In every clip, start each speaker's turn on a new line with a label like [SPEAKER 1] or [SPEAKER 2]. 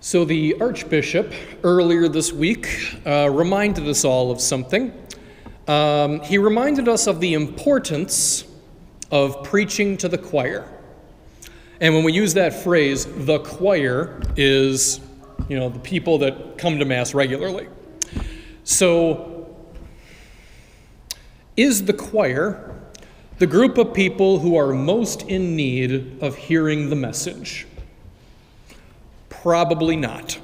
[SPEAKER 1] So the Archbishop earlier this week reminded us all of something. He reminded us of the importance of preaching to the choir. And when we use that phrase, the choir is, the people that come to Mass regularly. So, is the choir the group of people who are most in need of hearing the message? Probably not.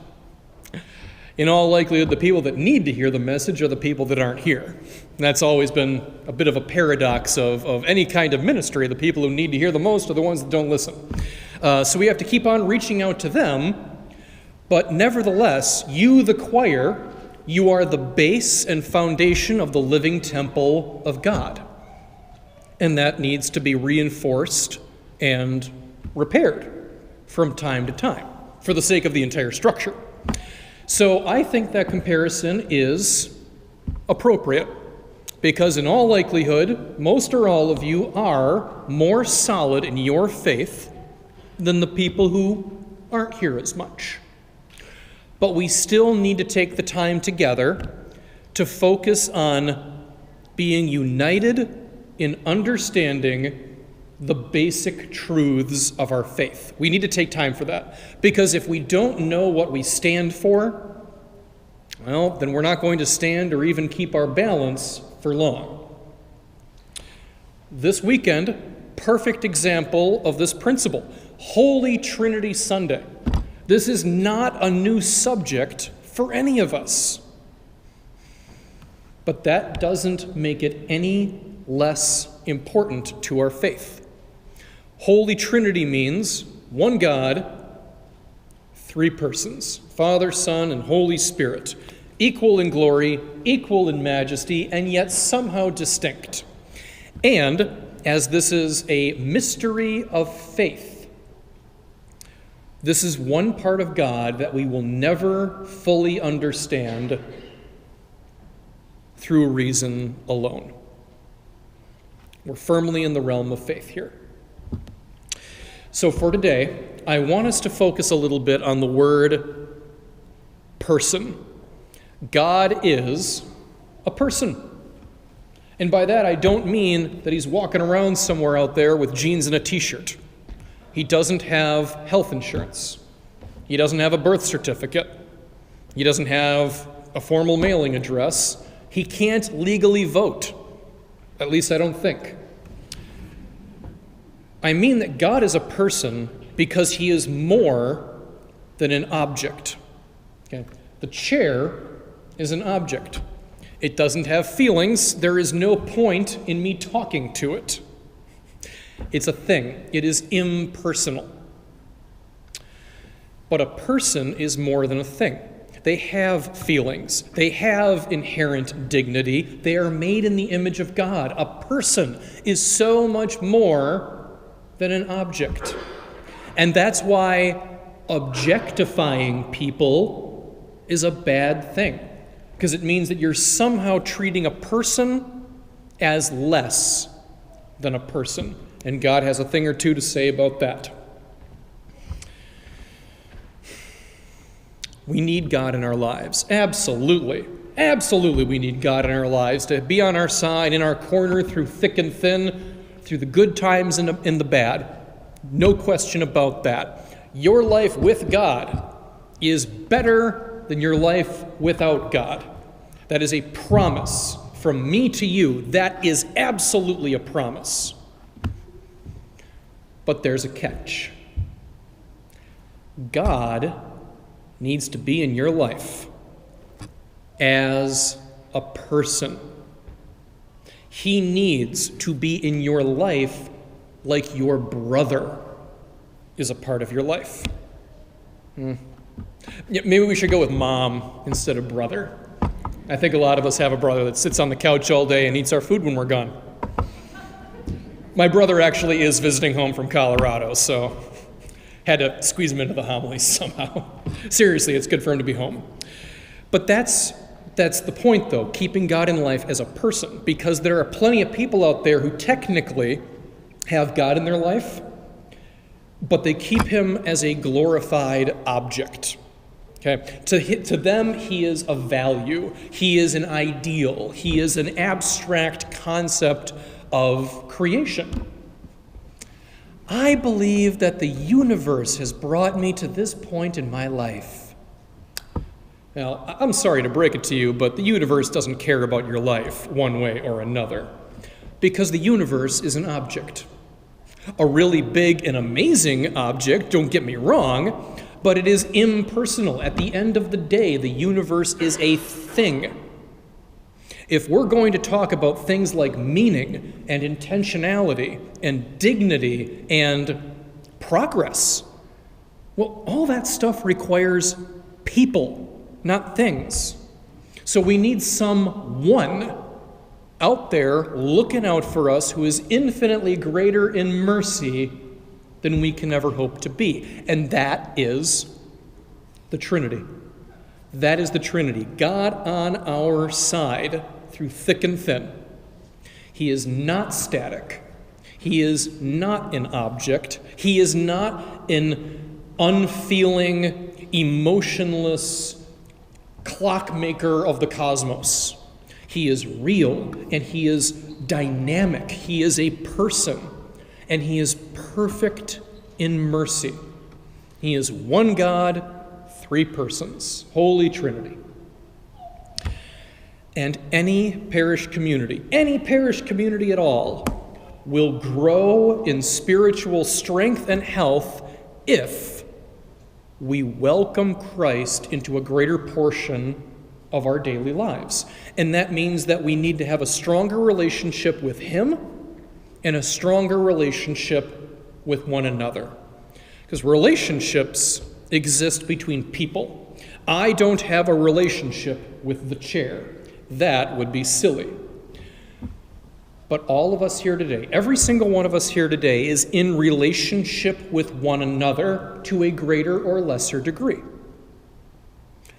[SPEAKER 1] In all likelihood, the people that need to hear the message are the people that aren't here. And that's always been a bit of a paradox of any kind of ministry. The people who need to hear the most are the ones that don't listen. So we have to keep on reaching out to them. But nevertheless, you, the choir, you are the base and foundation of the living temple of God. And that needs to be reinforced and repaired from time to time for the sake of the entire structure. So I think that comparison is appropriate because in all likelihood, most or all of you are more solid in your faith than the people who aren't here as much. But we still need to take the time together to focus on being united in understanding the basic truths of our faith. We need to take time for that. Because if we don't know what we stand for, well, then we're not going to stand or even keep our balance for long. This weekend, perfect example of this principle. Holy Trinity Sunday. This is not a new subject for any of us. But that doesn't make it any less important to our faith. Holy Trinity means one God, three persons, Father, Son, and Holy Spirit, equal in glory, equal in majesty, and yet somehow distinct. And as this is a mystery of faith, this is one part of God that we will never fully understand through reason alone. We're firmly in the realm of faith here. So for today, I want us to focus a little bit on the word person. God is a person. And by that, I don't mean that he's walking around somewhere out there with jeans and a t-shirt. He doesn't have health insurance. He doesn't have a birth certificate. He doesn't have a formal mailing address. He can't legally vote. At least I don't think. I mean that God is a person because he is more than an object. Okay? The chair is an object. It doesn't have feelings. There is no point in me talking to it. It's a thing. It is impersonal. But a person is more than a thing. They have feelings. They have inherent dignity. They are made in the image of God. A person is so much more than an object. And that's why objectifying people is a bad thing, because it means that you're somehow treating a person as less than a person. And God has a thing or two to say about that. We need God in our lives. Absolutely. Absolutely we need God in our lives to be on our side, in our corner, through thick and thin, through the good times and the bad. No question about that. Your life with God is better than your life without God. That is a promise from me to you. That is absolutely a promise. But there's a catch. God needs to be in your life as a person. He needs to be in your life like your brother is a part of your life. Maybe we should go with mom instead of brother. I think a lot of us have a brother that sits on the couch all day and eats our food when we're gone. My brother actually is visiting home from Colorado, so had to squeeze him into the homilies somehow. Seriously, it's good for him to be home. But that's the point, though, keeping God in life as a person, because there are plenty of people out there who technically have God in their life, but they keep him as a glorified object. Okay? To them, he is a value. He is an ideal. He is an abstract concept of creation. I believe that the universe has brought me to this point in my life. Now, I'm sorry to break it to you, but the universe doesn't care about your life one way or another, because the universe is an object. A really big and amazing object, don't get me wrong, but it is impersonal. At the end of the day, the universe is a thing. If we're going to talk about things like meaning and intentionality and dignity and progress, well, all that stuff requires people, not things. So we need someone out there looking out for us who is infinitely greater in mercy than we can ever hope to be. And that is the Trinity. That is the Trinity. God on our side through thick and thin. He is not static. He is not an object. He is not an unfeeling, emotionless clockmaker of the cosmos. He is real, and he is dynamic. He is a person, and he is perfect in mercy. He is one God, three persons, Holy Trinity. And any parish community at all, will grow in spiritual strength and health if we welcome Christ into a greater portion of our daily lives. And that means that we need to have a stronger relationship with him and a stronger relationship with one another. Because relationships exist between people. I don't have a relationship with the chair. That would be silly. But all of us here today, every single one of us here today, is in relationship with one another to a greater or lesser degree.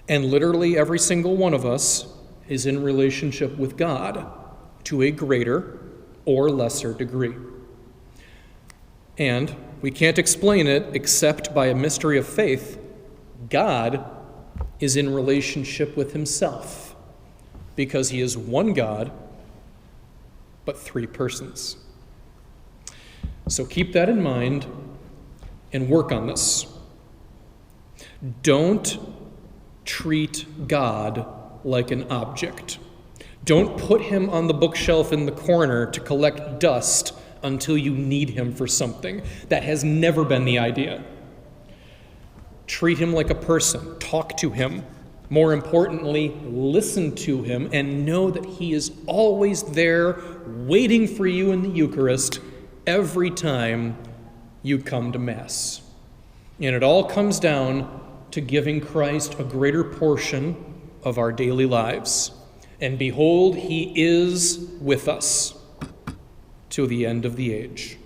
[SPEAKER 1] And literally every single one of us is in relationship with God to a greater or lesser degree. And we can't explain it except by a mystery of faith. God is in relationship with himself, because he is one God, but three persons. So keep that in mind and work on this. Don't treat God like an object. Don't put him on the bookshelf in the corner to collect dust until you need him for something. That has never been the idea. Treat him like a person. Talk to him. More importantly, listen to him and know that he is always there waiting for you in the Eucharist every time you come to Mass. And it all comes down to giving Christ a greater portion of our daily lives. And behold, he is with us to the end of the age.